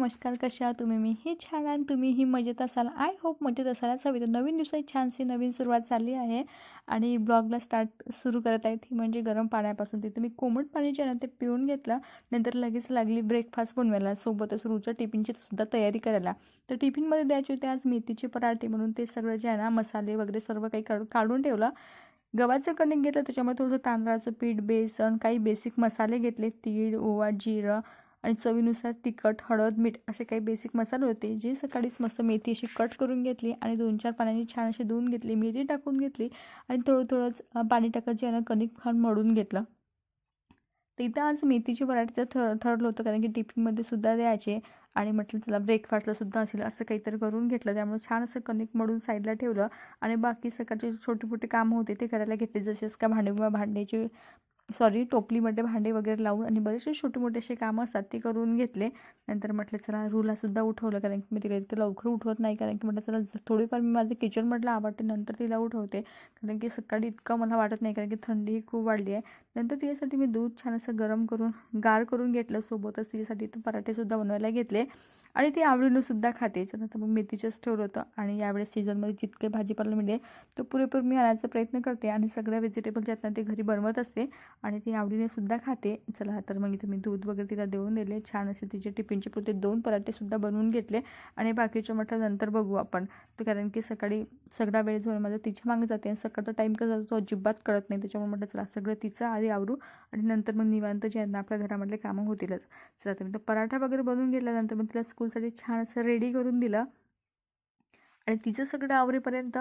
नमस्कार, कशा आहात तुम्ही? मी हे छान आहे आणि तुम्हीही मजेत असाल. आय होप मजेत असायलाच हवी. तर नवीन दिवसाची छानशी नवीन सुरुवात झाली आहे आणि ब्लॉगला सुरू करत आहे ती म्हणजे गरम पाण्यापासून. तिथे मी कोमट पाणी जे आहे ना ते पिऊन घेतलं. नंतर लगेच लागली ब्रेकफास्ट बनवायला. सोबतच रोजच्या टिफिनची सुद्धा तयारी करायला. तर टिफिनमध्ये द्यायचे होते आज मेथीचे पराठे म्हणून ते सगळं जे आहे ना मसाले वगैरे सर्व काही काढून ठेवलं. गव्हाचं कणिक घेतलं, त्याच्यामुळे थोडंसं तांदळाचं पीठ, बेसन, काही बेसिक मसाले घेतले, तीळ, ओवा, जिरं आणि चवीनुसार तिखट, हळद, मीठ असे काही बेसिक मसाले होते. जे सकाळीच मस्त मेथी अशी कट करून घेतली आणि 2-4 पाण्याने छान अशी धुवून घेतली. मिरी टाकून घेतली आणि थोडंच पाणी टाकत जे आहे ना कणिक छान मळून घेतलं. तर इथं आज मेथीचे पराठे ठरलं होतं, कारण की टिफिनमध्ये सुद्धा द्यायचे आणि म्हटलं चला ब्रेकफास्टला सुद्धा असेल असं काहीतरी करून घेतलं. त्यामुळे छान असं कणिक मळून साईडला ठेवलं आणि बाकी सकाळचे छोटे मोठे कामं होते ते करायला घेतले. जसेच का भांड्याची टोपलीमध्ये भांडे वगैरे लावून आणि बरेचसे छोटे मोठे असे कामं असतात ते करून घेतले. नंतर म्हटलं चला रूलासुद्धा उठवलं, कारण की मी तिला इतकं लवकर उठवत नाही, कारण की म्हटलं चला थोडीफार मी माझं किचनमधलं आवडते नंतर तिला उठवते, कारण की सकाळी इतकं मला वाटत नाही, कारण की थंडीही खूप वाढली आहे. नंतर तिच्यासाठी मी दूध छान असं गार करून घेतलं. सोबतच तिच्यासाठी पराठेसुद्धा बनवायला घेतले आणि ती आवडीनं सुद्धा खाते. तर मग मेथीचंच ठेवलं होतं आणि यावेळेस सीझनमध्ये जितके भाजीपाला मिळेल तो पुरेपूर मी आणायचा प्रयत्न करते आणि सगळ्या व्हेजिटेबल जे आहेत ना ते घरी बनवत असते आणि ती आवडीने सुद्धा खाते. चला तर मग इथं मी दूध वगैरे तिला देऊन दिले. छान असे तिचे टिफिनचे पुरते 2 पराठेसुद्धा बनवून घेतले आणि बाकीचे म्हटलं नंतर बघू आपण. तर कारण की सकाळी सगळा वेळ जो माझा तिच्या मागे जाते आणि सकाळचा टाईम कसा जातो तो अजिबात कळत नाही. त्याच्यामुळे म्हटलं चला सगळं तिचं आधी आवरू आणि नंतर मग निवांत जे आहेत ना आपल्या घरामधले कामं होतीलच. चला तर मी तर पराठा वगैरे बनवून घेतल्यानंतर मग तिला स्कूलसाठी छान असं रेडी करून दिलं आणि तिचं सगळं आवरेपर्यंत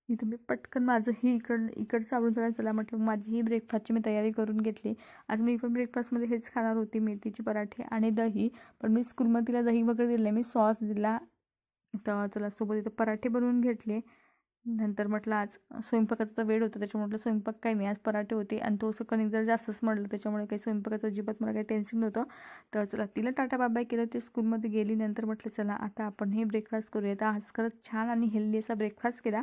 इथं मी पटकन माझंही इकडचं आवरून झालं. चला म्हटलं माझीही ब्रेकफास्टची मी तयारी करून घेतली. आज मी पण ब्रेकफास्टमध्ये हेच खाणार होती, मेथीचे पराठे आणि दही. पण मी स्कूलमध्ये तिला दही वगैरे दिलं नाही, मी सॉस दिला. तर त्याला सोबत इथं पराठे बनवून घेतले. नंतर म्हटलं आज स्वयंपाकाचा तर वेळ होता, त्याच्यामुळे म्हटलं स्वयंपाक काही नाही, आज पराठे होते आणि थोडंसं कणिक जर जास्तच मळलं, त्याच्यामुळे काही स्वयंपाकाचं अजिबात मला काही टेन्शन नव्हतं. तर चला तिला टाटा बाय केलं, ते स्कूलमध्ये गेली. नंतर म्हटलं चला आता आपण हे ब्रेकफास्ट करूया. तर आज खरंच छान आणि हेल्दी असा ब्रेकफास्ट केला.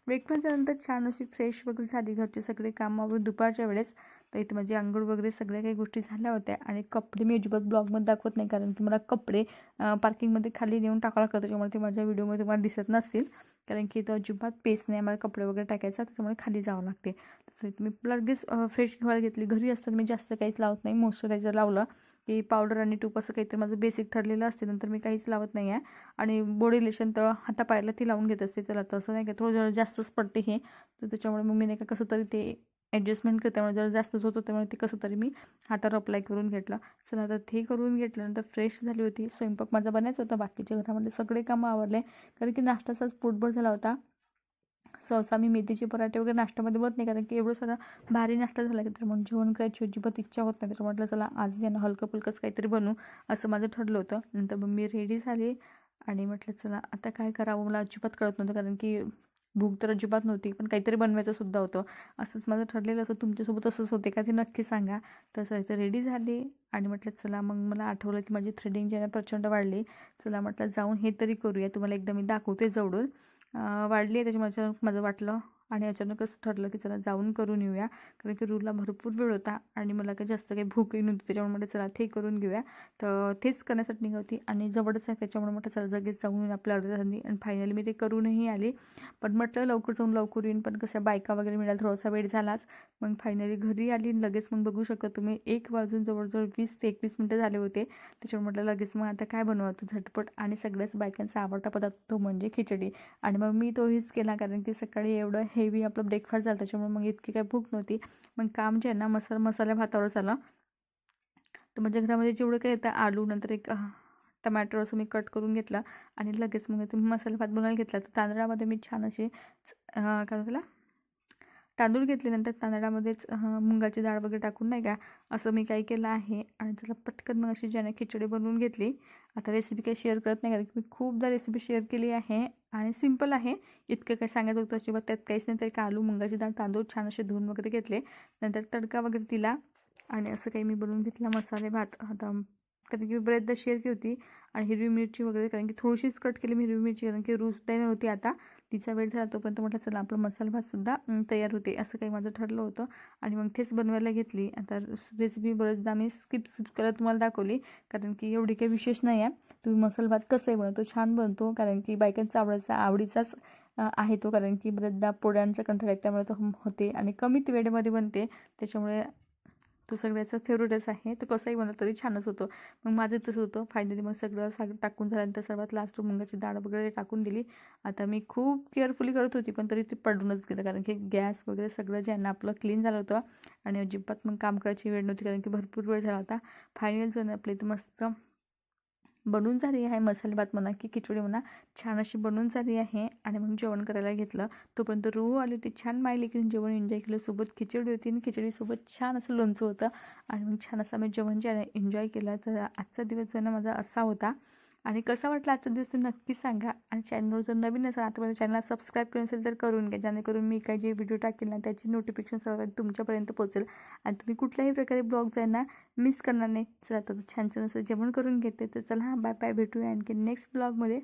ब्रेकफास्टनंतर छान अशी फ्रेश वगैरे झाली, घरचे सगळे कामावर दुपारच्या वेळेस. तर इथं माझी अंघोळ वगैरे सगळ्या काही गोष्टी झाल्या होत्या आणि कपडे मी अजिबात ब्लॉगमध्ये दाखवत नाही, कारण की मला कपडे पार्किंगमध्ये खाली नेऊन टाकावं लागतं, त्याच्यामुळे ते माझ्या व्हिडिओमध्ये तुम्हाला दिसत नसतील, कारण की इथं अजिबात पेस नाही मला कपडे वगैरे टाकायचा, त्याच्यामुळे खाली जावं लागते. तसं मी लगेच फ्रेश घ्यायला घेतली. घरी असताना मी जास्त काहीच लावत नाही, मॉइश्चरायझर लावलं की पावडर आणि तूप असं काहीतरी माझं बेसिक ठरलेलं असते, नंतर मी काहीच लावत नाही आहे. आणि बॉडी लोशन तर हातापायाला ती लावून घेत असते. चला तसं नाही का थोडं जरा जास्तच पडते हे, तर त्याच्यामुळे मग मी नाही का कसं तरी ते ॲडजस्टमेंट करते, त्यामुळे जरा जास्तच होतं, त्यामुळे ते कसं तरी मी हातावर अप्लाय करून घेतलं. चला तर ते करून घेतल्यानंतर फ्रेश झाली होती. स्वयंपाक माझा बनायचा होता, बाकीच्या घरामध्ये सगळे कामं आवरले, कारण की नाश्ताचाच पोटभर झाला होता. सहसा मी मेथीचे पराठे वगैरे नाश्त्यामध्ये बनत नाही, कारण की एवढं सारा भारी नाश्ता झाला की तर मग जेवण करायची अजिबात इच्छा होत नाही. तर म्हटलं चला आज यांना हलकं फुलकंच काहीतरी बनवू, असं माझं ठरलं होतं. नंतर मग मी रेडी झाले आणि म्हटलं चला आता काय करावं, मला अजिबात कळत नव्हतं, कारण की भूक तर अजिबात नव्हती, पण काहीतरी बनवायचं सुद्धा होतं. असंच माझं ठरलेलं असं. तुमच्यासोबत असंच होते का ते नक्की सांगा. तसं इथं रेडी झाली आणि म्हटलं चला मग मला आठवलं की माझी थ्रेडिंग जी आहे ना प्रचंड वाढली. चला म्हटलं जाऊन हे तरी करूया, तुम्हाला एकदा मी दाखवते जवळून. वाढली आहे त्याच्यामुळे माझं वाटलं आणि अचानकच ठरलं की चला जाऊन करून येऊया, कारण की रूलला भरपूर वेळ होता आणि मला काही जास्त काही भूकही नव्हती, त्याच्यामुळे म्हटलं चला ते करून घेऊया. तर तेच करण्यासाठी निघाली आणि जवळच आहे, त्याच्यामुळे म्हटलं चला लगेच जाऊन येऊन आपल्या अर्ध्या तासांनी. आणि फायनली मी ते करूनही आले. पण म्हटलं लवकर जाऊन लवकर येईन, पण कसं बायका वगैरे मिळायला थोडासा वेळ झालाच. मग फायनली घरी आली आणि लगेच मग बघू शकता तुम्ही 1 वाजून जवळजवळ 20 ते 21 मिनटं झाले होते. त्याच्यामुळे म्हटलं लगेच मग आता काय बनवायचं झटपट, आणि सगळ्याच बायकांचा आवडता पदार्थ तो म्हणजे खिचडी. आणि मग मी तोहीच केला, कारण की सकाळी एवढं हेवी आपलं ब्रेकफास्ट झालं, त्याच्यामुळे मग इतकी काही भूक नव्हती. मग काम जे आहे ना मसाल्या भातावर झालं. तर माझ्या घरामध्ये जेवढं काही येतं आलू, नंतर एक टमॅटो असं मी कट करून घेतला आणि लगेच मग ते मसाला भात बनवायला घेतला. तर तांदळामध्ये मी छान असे काय त्याला तांदूळ घेतले. नंतर तांदळामध्येच मुगाची डाळ वगैरे टाकून नाही का असं मी काय केलं आहे आणि त्याला पटकन मग अशी ज्याने खिचडी बनवून घेतली. आता रेसिपी काही शेअर करत नाही, कारण की मी खूपदा रेसिपी शेअर केली आहे आणि सिंपल आहे, इतकं काही सांगायचं होतं अजिबात त्यात काहीच नाही. तरी का आलू, मुगाची डाळ, तांदूळ छान असे धुवून वगैरे घेतले. नंतर तडका वगैरे दिला आणि असं काही मी बनवून घेतला मसाले भात. आता कारण की बरेचदा शेअर केली होती. आणि हिरवी मिरची वगैरे कारण की थोडीशीच कट केली मी हिरवी मिरची, कारण की रुसताही नव्हती. आता तिचा वेळ झाला तोपर्यंत म्हटलं चला आपलं मसाला भातसुद्धा तयार होते, असं काही माझं ठरलं होतं. आणि मग तेच बनवायला घेतली. आता रेसिपी बरेचदा मी स्किप करत तुम्हाला दाखवली, कारण की एवढी काही विशेष नाही आहे. तुम्ही मसाला भात कसंही बनवतो छान बनतो, कारण की बायकांचा आवडीचाच आहे तो, कारण की बरेचदा पोळ्यांचा कंटाळा आहे त्यामुळे तो होते आणि कमीत वेळेमध्ये बनते, त्याच्यामुळे तो सगळ्याचा फेवरेटच आहे. तर कसंही बनलं तरी छानच होतं. मग माझं तसं होतं. फायनली मग सगळं टाकून झाल्यानंतर सर्वात लास्ट मुगाची डाळ वगैरे टाकून दिली. आता मी खूप केअरफुली करत होती, पण तरी ते पडूनच गेलं, कारण की गॅस वगैरे सगळं जे आहे ना आपलं क्लीन झालं होतं आणि अजिबात मग काम करायची वेळ नव्हती, कारण की भरपूर वेळ झाला होता. फायनल जो ना आपली तर मस्त बनून झाली आहे. मसाले भात म्हणा की खिचडी म्हणा, छान अशी बनून झाली आहे. आणि मग जेवण करायला घेतलं. तोपर्यंत रूह आली होती. छान मायली की जेवण एन्जॉय केलं. सोबत खिचडी होती आणि खिचडीसोबत छान असं लोणचं होतं. आणि मग छान असं आम्ही जेवण जे आहे एन्जॉय केलं. तर आजचा दिवस जो ना माझा असा होता. आणि कसा वाटला आजचा दिवस ते नक्की सांगा. आणि चॅनलवर जर नवीन असेल आतापर्यंत चॅनलला सबस्क्राईब करून असेल तर करून घ्या, जेणेकरून मी काही जे व्हिडिओ टाकेल ना त्याची नोटिफिकेशन सर्वात तुमच्यापर्यंत पोहोचेल आणि तुम्ही कुठल्याही प्रकारे ब्लॉग जाईल ना मिस करणार नाही. चला आता छान छान असं जेवण करून घेते. तर चला बाय बाय, भेटूया आणखी नेक्स्ट ब्लॉगमध्ये.